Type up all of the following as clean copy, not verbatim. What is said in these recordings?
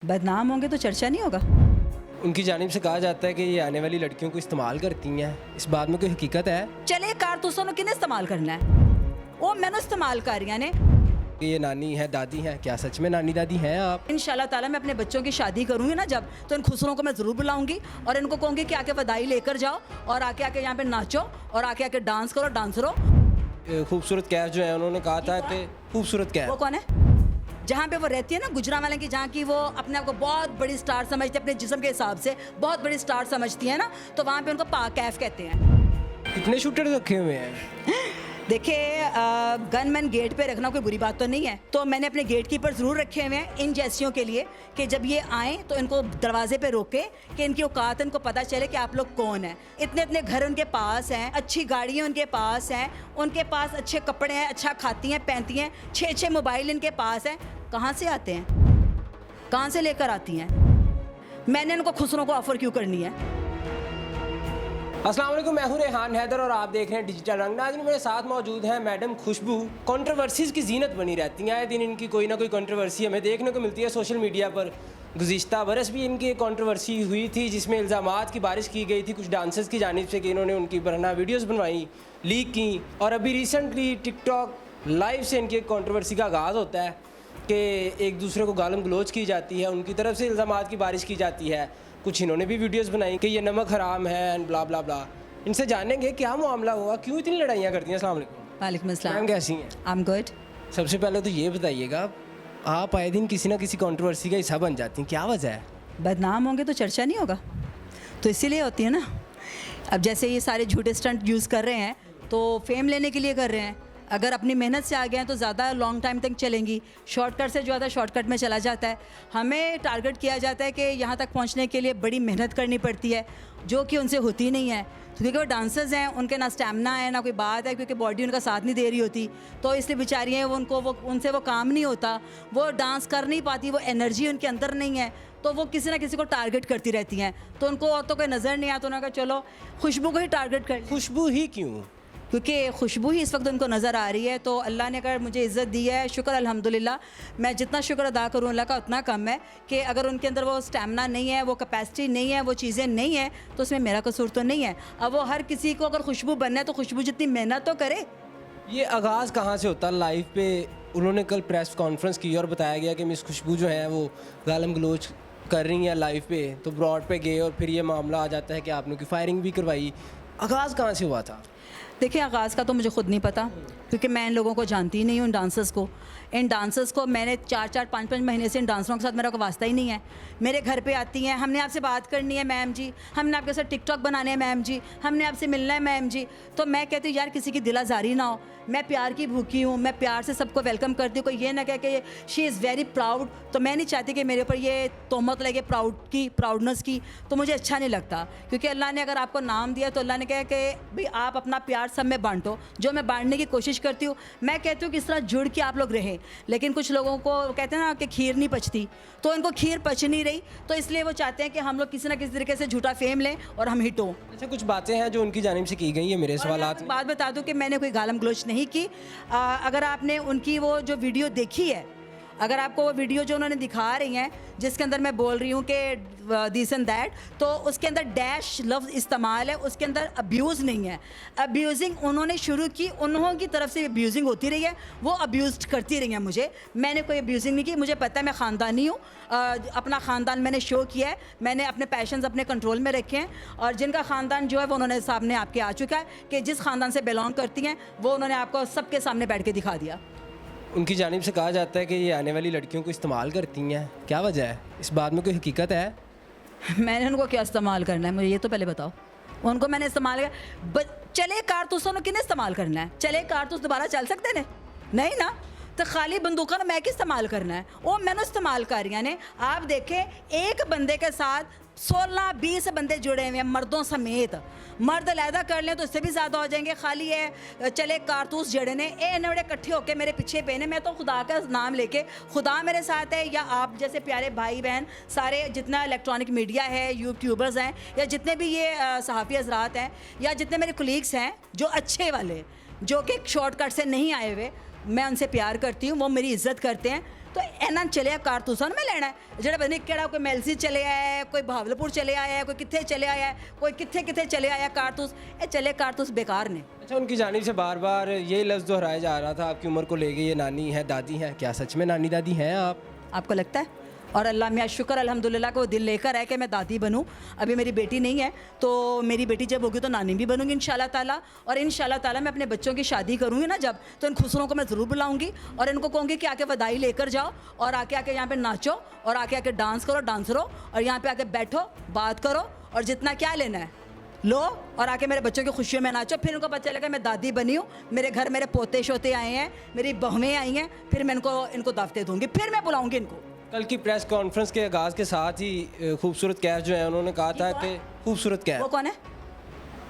बदनाम होंगे तो चर्चा नहीं होगा। उनकी जानिब से कहा जाता है कि ये आने वाली लड़कियों को इस्तेमाल करती हैं। इस बात में कोई हकीकत है? चले कारतूसों ने किन्हें इस्तेमाल करना है, वो मैंने इस्तेमाल कर रही ने। ये नानी है, दादी हैं, क्या सच में नानी दादी हैं आप? इंशाल्लाह ताला मैं अपने बच्चों की शादी करूंगी ना जब, तो इन खुसरों को मैं ज़रूर बुलाऊंगी और इनको कहूँगी कि आके बधाई लेकर जाओ और आके आके यहाँ पे नाचो और आके आके डांस करो, डांसरो। खूबसूरत कैफ जो है उन्होंने कहा था कि खूबसूरत कैफ वो कौन है? जहाँ पे वो रहती है ना गुजरांवाला की, जहाँ की वो अपने आप को बहुत बड़ी स्टार समझती है, अपने जिस्म के हिसाब से बहुत बड़ी स्टार समझती है ना, तो वहाँ पे उनको पाक कैफ कहते हैं। कितने शूटर रखे हुए हैं? देखिए गनमैन गेट पे रखना कोई बुरी बात तो नहीं है, तो मैंने अपने गेट कीपर ज़रूर रखे हुए हैं इन जैसियों के लिए कि जब ये आएँ तो इनको दरवाजे पे रोके कि इनकी औकात, इनको पता चले कि आप लोग कौन हैं। इतने इतने घर उनके पास हैं, अच्छी गाड़ियाँ उनके पास हैं, उनके पास अच्छे कपड़े हैं, अच्छा खाती हैं पहनती हैं, 6 मोबाइल इनके पास हैं। कहाँ से आते हैं, कहाँ से लेकर आती हैं? मैंने इनको खुसरों को ऑफ़र क्यों करनी है? अस्सलाम वालेकुम, मैं हूं रेहान हैदर और आप देख रहे हैं डिजिटल रंग। नाज़रीन, मेरे साथ मौजूद हैं मैडम खुशबू। कंट्रोवर्सीज़ की जीनत बनी रहती हैं, आए दिन इनकी कोई ना कोई कंट्रोवर्सी हमें देखने को मिलती है सोशल मीडिया पर। गुज़िश्ता बरस भी इनकी एक कंट्रोवर्सी हुई थी जिसमें इल्ज़ामात की बारिश की गई थी कुछ डांसर्स की जानिब से कि इन्होंने उनकी बरहना वीडियोज़ बनवाई, लीक की। और अभी रिसेंटली टिकटॉक लाइव से इनकी एक कंट्रोवर्सी का आगाज़ होता है कि एक दूसरे को गालम गलोच की जाती है, उनकी तरफ से इल्ज़ामात की बारिश की जाती है। कुछ इन्होंने भी वीडियोस बनाई कि ये नमक हराम है एंड ब्ला ब्ला ब्ला। इनसे जानेंगे क्या मामला हुआ, क्यों इतनी लड़ाइयाँ करती हैं। अस्सलाम वालेकुम। वालेकुम अस्सलाम। मैम कैसी हैं? I am good. सबसे पहले तो ये बताइएगा, आप आए दिन किसी ना किसी कंट्रोवर्सी का हिस्सा बन जाती हैं, क्या वजह है? बदनाम होंगे तो चर्चा नहीं होगा, तो इसीलिए होती है ना। अब जैसे ये सारे झूठे स्टंट यूज़ कर रहे हैं तो फेम लेने के लिए कर रहे हैं। अगर अपनी मेहनत से आ गए हैं तो ज़्यादा लॉन्ग टाइम तक चलेंगी। शॉर्टकट से जो आता है शॉर्टकट में चला जाता है। हमें टारगेट किया जाता है कि यहाँ तक पहुँचने के लिए बड़ी मेहनत करनी पड़ती है, जो कि उनसे होती नहीं है। तो क्योंकि वो डांसर्स हैं, उनके ना स्टैमिना है ना कोई बात है, क्योंकि बॉडी उनका साथ नहीं दे रही होती, तो इसलिए बेचारी हैं वो उनसे वो काम नहीं होता, वो डांस कर नहीं पाती, वो एनर्जी उनके अंदर नहीं है, तो वो किसी ना किसी को टारगेट करती रहती हैं। तो उनको और तो कोई नज़र नहीं आता, उन्होंने कहा चलो खुशबू को ही टारगेट कर। खुशबू ही क्यों? क्योंकि खुशबू ही इस वक्त उनको नज़र आ रही है। तो अल्लाह ने अगर मुझे इज़्ज़त दी है, शुक्र अल्हम्दुलिल्लाह। मैं जितना शुक्र अदा करूँ अल्लाह का उतना कम है कि अगर उनके अंदर वो स्टैमिना नहीं है, वो कैपेसिटी नहीं है, वो चीज़ें नहीं है, तो उसमें मेरा कसूर तो नहीं है। अब वो हर किसी को अगर खुशबू बनना है तो खुशबू जितनी मेहनत तो करे। ये आगाज़ कहाँ से होता है? लाइव पे उन्होंने कल प्रेस कॉन्फ्रेंस की और बताया गया कि मिस खुशबू जो है वो गालम गलोच कर रही हैं लाइव पे, तो ब्रॉड पे गए और फिर ये मामला आ जाता है कि आपने की फायरिंग भी करवाई। आगाज़ कहाँ से हुआ था? देखिए आगाज़ का तो मुझे ख़ुद नहीं पता, क्योंकि मैं इन लोगों को जानती ही नहीं हूँ। इन डांसर्स को मैंने 4-4, 5-5 महीने से इन डांसरों के साथ मेरा कोई वास्ता ही नहीं है। मेरे घर पे आती हैं, हमने आपसे बात करनी है मैम जी, हमने आपके साथ टिकटॉक बनाने हैं मैम जी, हमने आपसे मिलना है मैम जी। तो मैं कहती हूँ यार किसी की दिलाजारी ना हो, मैं प्यार की भूखी हूँ, मैं प्यार से सबको वेलकम करती हूँ। कोई ये ना कहे कि शी इज़ वेरी प्राउड, तो मैं नहीं चाहती कि मेरे ऊपर ये तोहमत लगे प्राउडनेस की, तो मुझे अच्छा नहीं लगता। क्योंकि अल्लाह ने अगर आपको नाम दिया तो अल्लाह ने कहा कि भाई आप अपना प्यार सब में बांटो, जो मैं बांटने की कोशिश करती हूँ। मैं कहती हूँ कि इस तरह जुड़ के आप लोग रहें, लेकिन कुछ लोगों को कहते हैं ना कि खीर नहीं पचती, तो इनको खीर पच नहीं रही, तो इसलिए वो चाहते हैं कि हम लोग किसी ना किसी तरीके से झूठा फेम लें और हम हिट हों। अच्छा, कुछ बातें हैं जो उनकी जानिब से की गई है मेरे सवालात में। बात बता दूं कि मैंने कोई गालम गलोच नहीं की। अगर आपने उनकी वो जो वीडियो देखी है, अगर आपको वो वीडियो जो उन्होंने दिखा रही हैं जिसके अंदर मैं बोल रही हूँ कि दिस एंड दैट, तो उसके अंदर डैश लफ्ज़ इस्तेमाल है, उसके अंदर अब्यूज़ नहीं है। अब्यूज़िंग उन्होंने शुरू की, उन्हों की तरफ से अब्यूज़िंग होती रही है, वो अब्यूज़ करती रही हैं मुझे। मैंने कोई अब्यूज़िंग नहीं की, मुझे पता है मैं ख़ानदानी हूँ, अपना ख़ानदान मैंने शो किया है, मैंने अपने पैशंस अपने कंट्रोल में रखे हैं, और जिनका ख़ानदान जो है वो उन्होंने सामने आपके आ चुका है कि जिस ख़ानदान से बिलोंग करती हैं वो उन्होंने आपको सबके सामने बैठ के दिखा दिया। उनकी जानिब से कहा जाता है कि ये आने वाली लड़कियों को इस्तेमाल करती हैं, क्या वजह है? इस बात में कोई हकीकत है? मैंने उनको क्या इस्तेमाल करना है, मुझे ये तो पहले बताओ। उनको मैंने इस्तेमाल चले कारतूसों ने किन्हें इस्तेमाल करना है? चले कारतूस दोबारा चल सकते ने? नहीं ना। तो खाली बंदूकों ने मैं क्या इस्तेमाल करना है? वो मैंने इस्तेमाल कर रही ने। आप देखें एक बंदे के साथ 16-20 बंदे जुड़े हुए हैं, मर्दों समेत। मर्द अलहदा कर लें तो इससे भी ज़्यादा हो जाएंगे। खाली है चले कारतूस जड़े ने ए बड़े इकट्ठे होकर मेरे पीछे पे ने। मैं तो खुदा का नाम लेके, खुदा मेरे साथ है, या आप जैसे प्यारे भाई बहन सारे जितना इलेक्ट्रॉनिक मीडिया है, यूट्यूबर्स हैं, या जितने भी ये सहाफ़ी हज़रात हैं, या जितने मेरे कुलीग्स हैं जो अच्छे वाले, जो कि शॉर्टकट से नहीं आए हुए, मैं उनसे प्यार करती हूँ, वो मेरी इज़्ज़त करते हैं। तो इन्हों चलिया कारतूसा मैं लेना है जो पता नहीं कि कोई मेलसी चले आया है, कोई भावलपुर चले आया है, कोई कितने चले आया है, कोई कितने कितने चले आया कारतूस। ये चले कारतूस बेकार ने। अच्छा, उनकी जानिब से बार बार यही लफ्ज़ दोहराया जा रहा था आपकी उम्र को लेके, ये नानी है दादी है, क्या सच में नानी दादी हैं आप? आपको लगता है? और अल्लाह मियाँ शुक्र अल्हम्दुलिल्लाह को दिल लेकर है कि मैं दादी बनूं। अभी मेरी बेटी नहीं है, तो मेरी बेटी जब होगी तो नानी भी बनूंगी इंशाल्लाह ताला। और इंशाल्लाह ताला मैं अपने बच्चों की शादी करूंगी ना जब, तो इन खुसरों को मैं ज़रूर बुलाऊंगी और इनको कहूँगी कि आके बधाई लेकर जाओ और आके आके यहाँ पे नाचो और आके आके डांस करो, डांसरो, और यहाँ पे आके बैठो, बात करो और जितना क्या लेना है लो और आके मेरे बच्चों की खुशियों में नाचो। फिर उनको पता चलेगा मैं दादी बनी हूँ, मेरे घर मेरे पोते शोते आए हैं, मेरी बहुएँ आई हैं, फिर मैं इनको दावतें दूँगी, फिर मैं बुलाऊँगी इनको। कल की प्रेस कॉन्फ्रेंस के आगाज़ के साथ ही खूबसूरत कैफ जो है उन्होंने कहा था कि खूबसूरत कैफ, वो कौन है?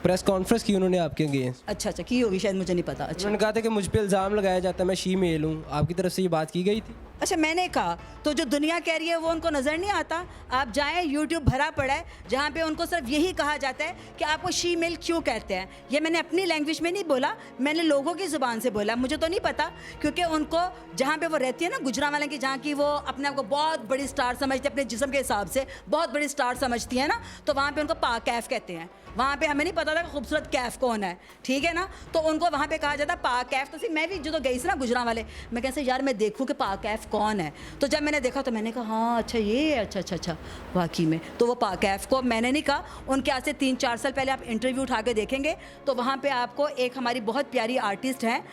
प्रेस कॉन्फ्रेंस की उन्होंने आपके अगेंस्ट। अच्छा अच्छा, की होगी शायद, मुझे नहीं पता। अच्छा उन्होंने कहा था कि मुझ पे इल्ज़ाम लगाया जाता है मैं शी मेल हूँ, आपकी तरफ से ये बात की गई थी? अच्छा, मैंने कहा तो जो दुनिया कह रही है वो उनको नज़र नहीं आता। आप जाएं, यूट्यूब भरा पड़ा है जहाँ पे उनको सिर्फ यही कहा जाता है कि आपको शी मेल क्यों कहते हैं। ये मैंने अपनी लैंग्वेज में नहीं बोला, मैंने लोगों की ज़ुबान से बोला। मुझे तो नहीं पता, क्योंकि उनको जहाँ पे वो रहती है ना गुजरांवाला की, जहाँ की वो अपने आप को बहुत बड़ी स्टार समझती है, अपने जिस्म के हिसाब से बहुत बड़ी स्टार समझती है ना, तो वहाँ पर उनको पाक कैफ कहते हैं। वहाँ पे हमें नहीं पता था कि खूबसूरत कैफ कौन है, ठीक है ना, तो उनको वहाँ पे कहा जाता है पाक कैफ। तो फिर मैं भी जो गई थी ना गुजरांवाले, मैं कैसे यार मैं देखूँ कि पाक कैफ कौन है, तो जब मैंने देखा तो मैंने कहा हाँ अच्छा ये है, अच्छा अच्छा अच्छा वाकई में। तो वो पाक कैफ को मैंने नहीं कहा, उनके आज से 3-4 साल पहले आप इंटरव्यू उठा के देखेंगे तो वहाँ पे आपको एक हमारी बहुत प्यारी आर्टिस्ट हैं,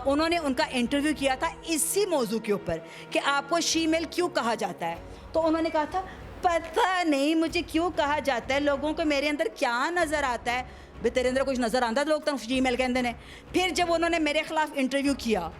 उन्होंने उनका इंटरव्यू किया था इसी मौजू के ऊपर कि आपको शी मेल क्यों कहा जाता है। तो उन्होंने कहा था पता नहीं मुझे क्यों कहा जाता है, लोगों को मेरे अंदर क्या नज़र आता है। भाई तेरे अंदर कुछ नज़र आता है तो लोग तो शी मेल कहते हैं। फिर जब उन्होंने मेरे ख़िलाफ़ इंटरव्यू किया,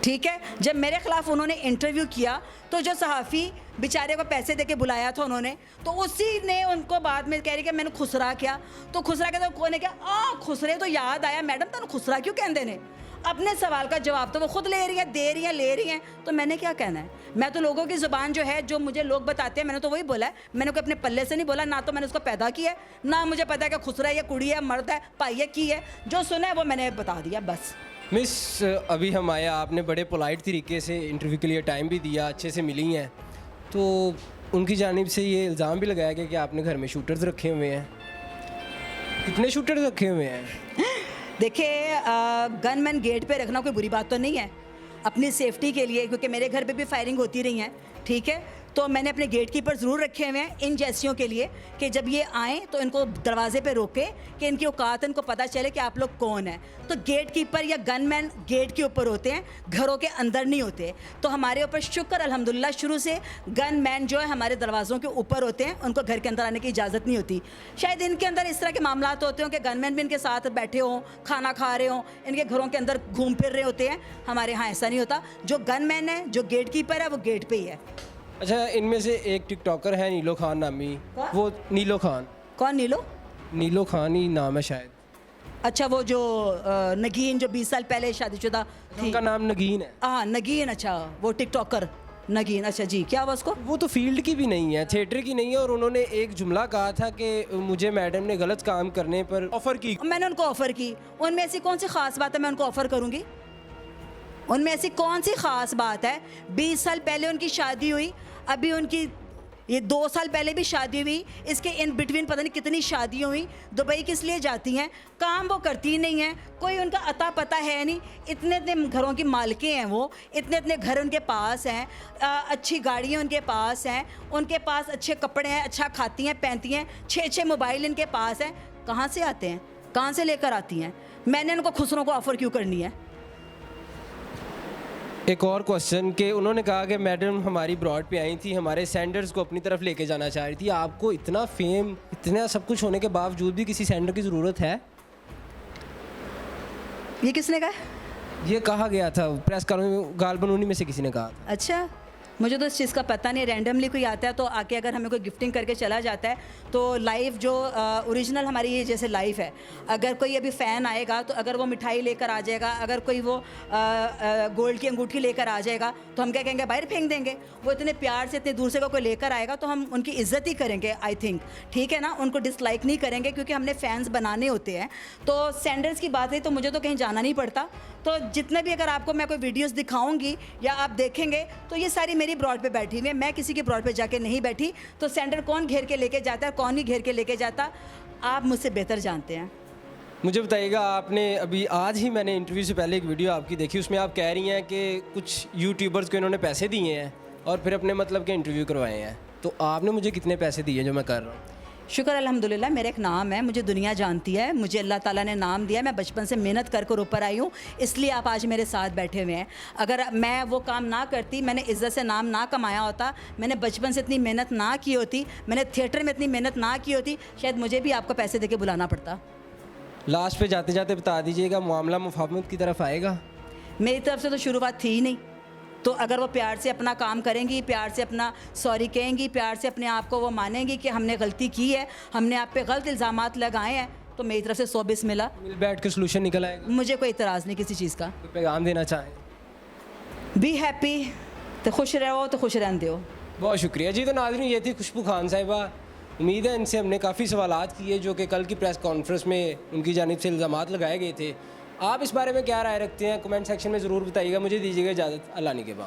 ठीक है, जब मेरे ख़िलाफ़ उन्होंने इंटरव्यू किया तो जो सहाफ़ी बेचारे को पैसे देके बुलाया था उन्होंने, तो उसी ने उनको बाद में कह रही कि मैंने खुसरा किया। तो खुसरा के तो कोने क्या खुसरे, तो याद आया मैडम तुम खुसरा क्यों कहते ने। अपने सवाल का जवाब तो वो खुद ले रही है, दे रही है, ले रही हैं, तो मैंने क्या कहना है। मैं तो लोगों की ज़ुबान जो है, जो मुझे लोग बताते हैं, मैंने तो वही बोला है। मैंने कोई अपने पल्ले से नहीं बोला, ना तो मैंने उसको पैदा किया है, ना मुझे पता है कि खुसरा है या कुड़ी है, मर्द है, पाई है, की है। जो सुना है वो मैंने बता दिया बस। मिस, अभी हम आया, आपने बड़े पोलाइट तरीके से इंटरव्यू के लिए टाइम भी दिया, अच्छे से मिली हैं, तो उनकी जानिब से ये इल्ज़ाम भी लगाया गया कि आपने घर में शूटर्स रखे हुए हैं। कितने शूटर्स रखे हुए हैं? देखिए, गनमैन गेट पे रखना कोई बुरी बात तो नहीं है, अपनी सेफ्टी के लिए, क्योंकि मेरे घर पे भी फायरिंग होती रही है, ठीक है। तो मैंने अपने गेट कीपर ज़रूर रखे हुए हैं इन जैसियों के लिए कि जब ये आएँ तो इनको दरवाजे पे रोके कि इनकी औकात, इनको पता चले कि आप लोग कौन हैं। तो गेट कीपर या गनमैन गेट के ऊपर होते हैं, घरों के अंदर नहीं होते। तो हमारे ऊपर शुक्र अल्हम्दुलिल्लाह शुरू से गनमैन जो है हमारे दरवाज़ों के ऊपर होते हैं, उनको घर के अंदर आने की इजाज़त नहीं होती। शायद इनके अंदर इस तरह के मामला होते हों कि गनमैन भी इनके साथ बैठे हों, खाना खा रहे हों, इनके घरों के अंदर घूम फिर रहे होते हैं। हमारे यहाँ ऐसा नहीं होता, जो गनमैन है, जो गेट कीपर है, वो गेट पे ही है। अच्छा, इनमें से एक टिकटॉकर है नीलो खान नामी, वो नीलो खान, कौन नीलो? नीलो खान ही नाम है शायद। अच्छा, वो जो नगीन जो 20 साल पहले शादीशुदा थी, उनका नाम नगीन है। हाँ नगीन, अच्छा वो टिकटॉकर नगीन, अच्छा जी, क्या हुआ उसको? वो तो फील्ड की भी नहीं है, थिएटर की नहीं है, और उन्होंने एक जुमला कहा था कि मुझे मैडम ने गलत काम करने पर ऑफ़र की। मैंने उनको ऑफ़र की, उनमें ऐसी कौन सी ख़ास बात है मैं उनको ऑफ़र करूँगी? उनमें ऐसी कौन सी ख़ास बात है? 20 साल पहले उनकी शादी हुई, अभी उनकी ये 2 साल पहले भी शादी हुई, इसके इन बिटवीन पता नहीं कितनी शादियाँ हुई। दुबई किस लिए जाती हैं? काम वो करती नहीं हैं, कोई उनका अता पता है नहीं। इतने इतने घरों की मालिकें हैं वो, इतने इतने घर उनके पास हैं, अच्छी गाड़ियाँ उनके पास हैं, उनके पास अच्छे कपड़े हैं, अच्छा खाती हैं पहनती हैं, 6-6 मोबाइल इनके पास हैं। कहाँ से आते हैं, कहाँ से लेकर आती हैं? मैंने उनको खुसरों को ऑफ़र क्यों करनी है? एक और क्वेश्चन कि उन्होंने कहा कि मैडम हमारी ब्रॉड पे आई थी, हमारे सेंडर्स को अपनी तरफ लेके जाना चाह रही थी। आपको इतना फेम, इतना सब कुछ होने के बावजूद भी किसी सेंडर की ज़रूरत है? ये किसने कहा? ये कहा गया था प्रेस कॉन्फ्रेंस में, गाल बनूनी में से किसी ने कहा था। अच्छा, मुझे तो इस चीज़ का पता नहीं, रैंडमली कोई आता है तो आके अगर हमें कोई गिफ्टिंग करके चला जाता है तो लाइफ जो ओरिजिनल हमारी ये जैसे लाइफ है, अगर कोई अभी फ़ैन आएगा तो अगर वो मिठाई लेकर आ जाएगा, अगर कोई वो गोल्ड की अंगूठी लेकर आ जाएगा तो हम क्या कहेंगे, बाहर फेंक देंगे। वो इतने प्यार से इतने दूर से कोई लेकर आएगा तो हम उनकी इज्जत ही करेंगे, आई थिंक, ठीक है ना, उनको डिसलाइक नहीं करेंगे क्योंकि हमने फैंस बनाने होते हैं। तो सेंडर्स की बात है तो मुझे तो कहीं जाना नहीं पड़ता। तो जितने भी अगर आपको मैं कोई वीडियोस दिखाऊंगी या आप देखेंगे तो ये सारी मेरी ब्रॉड पे बैठी हुई है, मैं किसी की ब्रॉड पे जाके नहीं बैठी। तो सेंडर कौन घेर के लेके जाता है, कौन नहीं घेर के लेके जाता, आप मुझसे बेहतर जानते हैं। मुझे बताइएगा, आपने अभी आज ही मैंने इंटरव्यू से पहले एक वीडियो आपकी देखी, उसमें आप कह रही हैं कि कुछ यूट्यूबर्स को इन्होंने पैसे दिए हैं और फिर अपने मतलब के इंटरव्यू करवाए हैं। तो आपने मुझे कितने पैसे दिए जो मैं कर रहा हूँ? शुक्र अल्हम्दुलिल्लाह, मेरा एक नाम है, मुझे दुनिया जानती है, मुझे अल्लाह ताला ने नाम दिया है, मैं बचपन से मेहनत कर कर ऊपर आई हूँ, इसलिए आप आज मेरे साथ बैठे हुए हैं। अगर मैं वो काम ना करती, मैंने इज़्ज़त से नाम ना कमाया होता, मैंने बचपन से इतनी मेहनत ना की होती, मैंने थिएटर में इतनी मेहनत ना की होती, शायद मुझे भी आपको पैसे दे के बुलाना पड़ता। लास्ट पे जाते जाते बता दीजिएगा, मामला मुफाहमत की तरफ आएगा? मेरी तरफ से तो शुरुआत थी ही नहीं। तो अगर वो प्यार से अपना काम करेंगी, प्यार से अपना सॉरी कहेंगी, प्यार से अपने आप को वो मानेंगी कि हमने गलती की है, हमने आप पे गलत इल्ज़ामात लगाए हैं, तो मेरी तरफ से 120 मिला। मिल बैठ के सोल्यूशन निकल आएगा? मुझे कोई इतराज़ नहीं किसी चीज़ का। कोई पैगाम देना चाहें? बी हैप्पी, तो खुश रहो तो खुश रहने दो। बहुत शुक्रिया जी। तो नाज़रीन, ये थी खुशबू खान साहिबा। उम्मीद है इनसे हमने काफ़ी सवालात किए जो कि कल की प्रेस कॉन्फ्रेंस में उनकी जानिब से इल्ज़ामात लगाए गए थे। आप इस बारे में क्या राय रखते हैं, कमेंट सेक्शन में ज़रूर बताइएगा। मुझे दीजिएगा इजाज़त, अल्लाह निगहबान।